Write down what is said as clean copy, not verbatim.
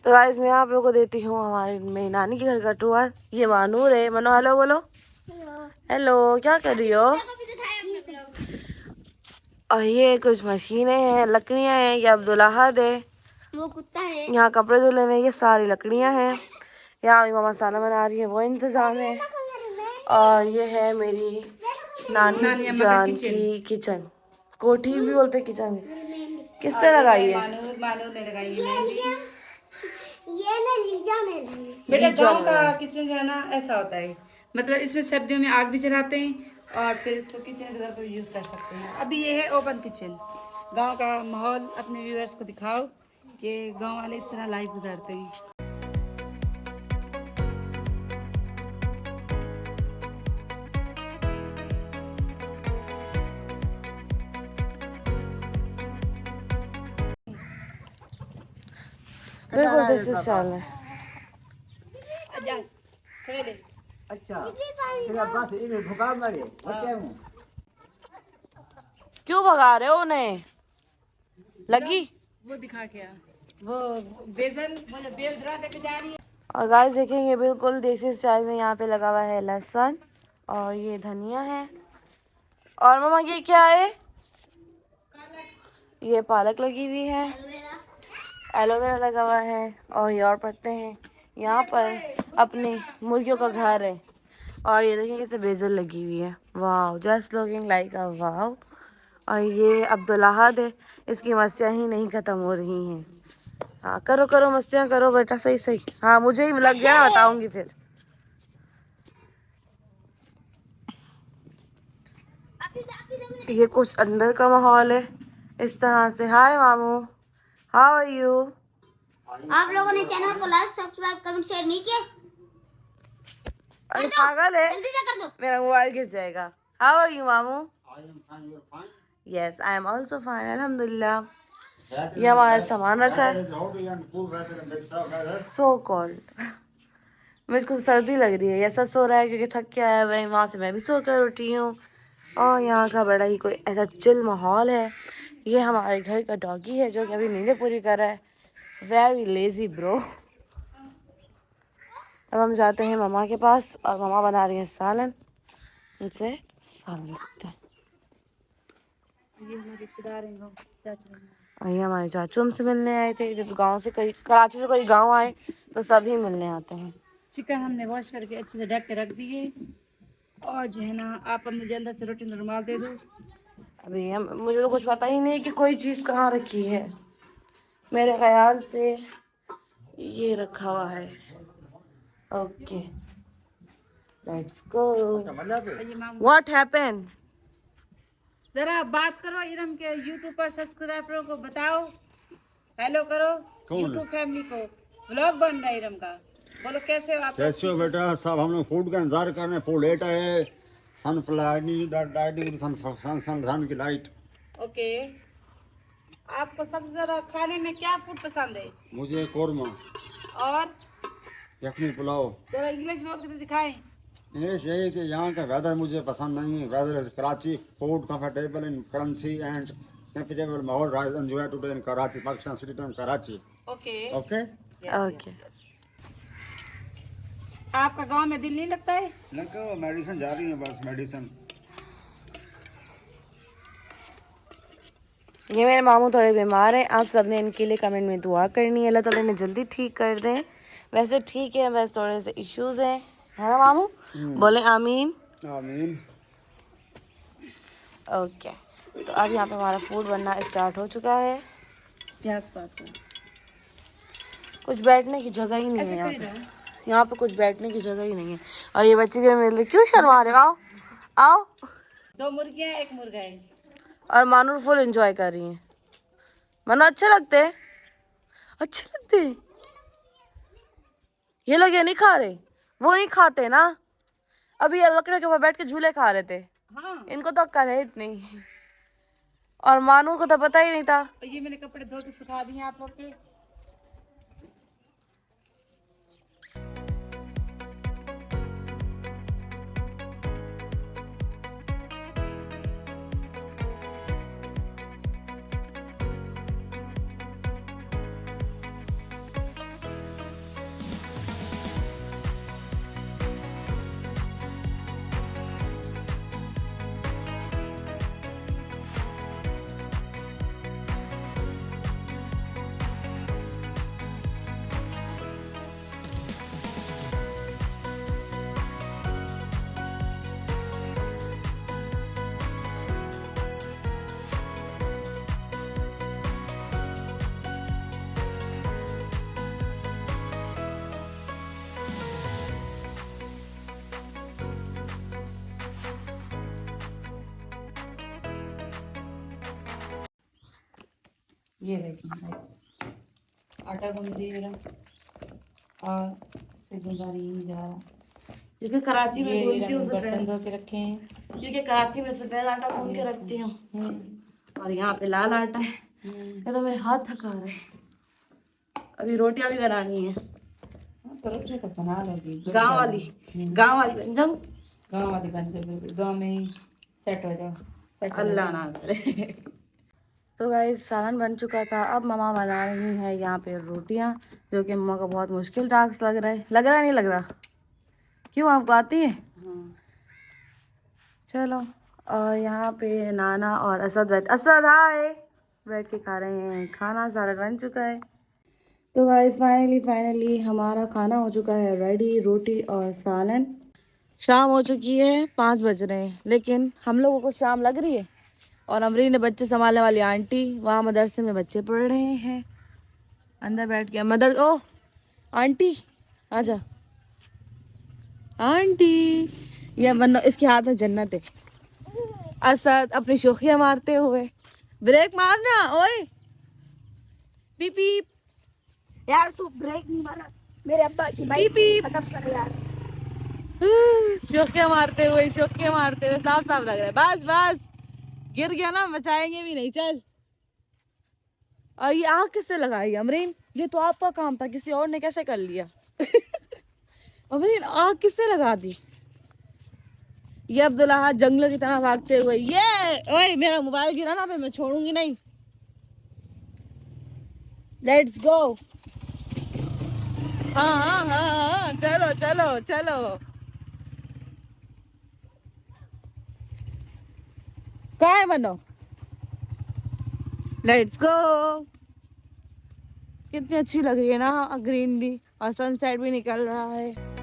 तो गाइस मैं आप लोगों को देती हूँ हमारे मेरी नानी के घर का टूर। ये मानूर है। मनो हेलो बोलो। हेलो, क्या कर रही हो? और ये कुछ मशीनें हैं, लकड़ियाँ हैं। ये अब्दुल्लाहद है, वो कुत्ता है। यहाँ कपड़े धुले हुए, ये सारी लकड़ियाँ हैं। यहाँ मामा खाना बना रही है, वो इंतज़ाम है। और ये है मेरी नानी जान की किचन, कोठी भी बोलते किचन। किससे लगाई है? मानूर ने लगाई है मेहंदी। ये ना लीजा ने बेटा गांव का किचन जो है ना ऐसा होता है, मतलब इसमें सर्दियों में आग भी जलाते हैं और फिर इसको किचन के तौर पर यूज कर सकते हैं। अभी ये है ओपन किचन। गांव का माहौल अपने व्यूअर्स को दिखाओ कि गांव वाले इस तरह लाइफ गुजारते हैं। बिल्कुल देसी स्टाइल में। अच्छा बस इन्हें भुका मारे क्यों भगा रहे हो उन्हें? लगी वो दिखा क्या वो बेसन वो जो बेल दरा लेके जा रही है। और गाइस देखें, ये बिल्कुल देसी स्टाइल में यहाँ पे लगा हुआ है लहसुन और ये धनिया है। और मामा ये क्या है? ये पालक लगी हुई है, एलोवेरा लगा हुआ है और ये और पत्ते हैं। यहाँ पर अपने मुर्गियों का घर है। और ये देखिए कैसे बेजल लगी हुई है। वाह, जस्ट लुकिंग लाइक अ वाव। और ये अब्दुल्लाहद है, इसकी मस्तियाँ ही नहीं ख़त्म हो रही हैं। हाँ करो करो मस्तियाँ करो बेटा, सही सही। हाँ मुझे ही लग गया, बताऊंगी फिर। ये कुछ अंदर का माहौल है इस तरह से। हाय मामू, हाउ आर यू? आप लोगों ने चैनल को लाइक सब्सक्राइब कमेंट शेयर नहीं किया? अरे पागल है, जल्दी से कर दो। मेरा मोबाइल गिर जाएगा। हाउ आर यू मामू? Yes I am also fine, अल्हम्दुलिल्लाह। ये हमारा सामान रखा है सो कॉल्ड। मुझको सर्दी लग रही है, ऐसा सो रहा है क्योंकि थक के आया हुआ है। वहाँ से मैं भी सो कर उठी हूँ। और यहाँ का बड़ा ही कोई ऐसा चिल माहौल है। ये हमारे घर का डॉगी है जो कि अभी नींदें पूरी कर रहा है। Very lazy bro. अब हम जाते हैं मम्मा के पास और मम्मा बना रही है सालन। उनसे सालन लेते हैं। ये हमारे रिश्तेदार हैं चाचू। और ये हमारे चाचू हमसे मिलने आए थे। जब गांव से कोई, कराची से कोई गांव आए तो सभी मिलने आते हैं। चिकन हमने वॉश करके अच्छे से ढक के रख दिए और जो है ना आप अब मुझे अंदर से रोटी रुमाल दे दो। अभी मुझे तो कुछ पता ही नहीं कि कोई चीज़ कहाँ रखी है। मेरे ख्याल से ये रखा हुआ है। Okay let's go. What happened? जरा बात करो इरम के यूट्यूब पर सब्सक्राइबरों को बताओ, हेलो करो यूट्यूब फैमिली को। व्लॉग बन रहा है इरम का, बोलो कैसे हो आप? कैसे हो बेटा? सब हम लोग फूड का इंतजार कर रहे हैं। फूड लेट है। सन की लाइट। ओके, आपको सबसे ज्यादा खाने में क्या फूड पसंद है? मुझे कौरमा और यखनी पुलाव। जरा इंग्लिश में बोल के दिखाएं। इंग्लिश यही कि यहाँ का वेदर मुझे पसंद नहीं है। Weather is Karachi, food comfortable in currency and comfortable माहौल enjoy today in Karachi, Pakistan city town Karachi. Okay okay okay. आपका गांव में दिल नहीं लगता है? लगा मेडिसिन जा रही है, बस मेडिसिन। ये मेरे मामू थोड़े बीमार हैं। आप सब ने इनके लिए कमेंट में दुआ करनी है, अल्लाह ताला इन्हें जल्दी ठीक कर दें। वैसे ठीक है, बस थोड़े से इश्यूज हैं, है ना मामू? बोले आमीन। आमीन। ओके, तो अब यहाँ पे हमारा फूड बनना स्टार्ट हो चुका है। प्याज पास का कुछ बैठने की जगह ही नहीं है यहाँ पे। यहाँ पे कुछ बैठने की जगह ही नहीं है। और ये बच्चे भी मिल रहे, क्यों शर्मा रहे हो? आओ आओ। 2 मुर्गियां 1 मुर्गा है। और मानूर फुल एंजॉय कर रही हैं। मानो अच्छे लगते हैं, अच्छे लगते हैं। ये लोग ये नहीं खा रहे, वो नहीं खाते ना। अभी ये लकड़ियों के ऊपर बैठ के झूले खा रहे थे। हाँ, इनको तो अक्ल है इतनी। और मानूर को तो पता ही नहीं था। और ये मैंने कपड़े धो के सुखा दिए आप लोग के। ये देखिए guys, आटा गूंद रही है मेरा और से गूंदा नहीं जा रहा। क्योंकि कराची में ये गूंदती हूँ बर्तन सफेद, धो के रखे हैं। क्योंकि कराची में सफेद आटा गूंद के रखती हूँ और यहाँ पे लाल आटा है। ये तो मेरे हाथ थका रहे हैं। अभी रोटियां भी बनानी है, तो रोटी तो बना लोगी, गांव वाली बन जाऊँ। गाँव वाली बन जाए, गाँव में ही सेट हो जाओ, सेट अल्लाह ना करे। तो गाइस सालन बन चुका था, अब मम्मा बना रही है यहाँ पे रोटियाँ, जो कि मम्मा को बहुत मुश्किल टास्क लग रहा है। लग रहा नहीं लग रहा? क्यों, आपको आती है? चलो, और यहाँ पे नाना और असद हाय बैठ के खा रहे हैं खाना। सालन बन चुका है। तो गाइस फाइनली हमारा खाना हो चुका है रेडी, रोटी और सालन। शाम हो चुकी है, 5 बज रहे हैं, लेकिन हम लोगों को शाम लग रही है। और अमरीन ने बच्चे संभालने वाली आंटी, वहाँ मदरसे में बच्चे पढ़ रहे हैं, अंदर बैठ के ओ आंटी आजा, आंटी ये बनो, इसके हाथ में जन्नत है। असद अपनी शोखियाँ मारते हुए, ब्रेक मारना ओए, पीप पीप यार तू ब्रेक नहीं मारा, मेरे अब्बा की बाइक पीप खत्म कर यार। शोखियाँ मारते हुए साफ साफ लग रहा है। बस बस, गिर गया ना, बचाएंगे भी नहीं। चल, और ये आग किससे लगाई अमरीन? ये तो आपका काम था, किसी और ने कैसे कर लिया? अमरीन आग किससे लगा दी? ये अब्दुल्ला जंगलों की तरह भागते हुए, ये ओए मेरा मोबाइल गिरा ना, मैं छोड़ूंगी नहीं। Let's go. हाँ, चलो चलो चलो। कहाँ है बनो? Let's go. कितनी अच्छी लग रही है ना ग्रीनरी, और सनसेट भी निकल रहा है।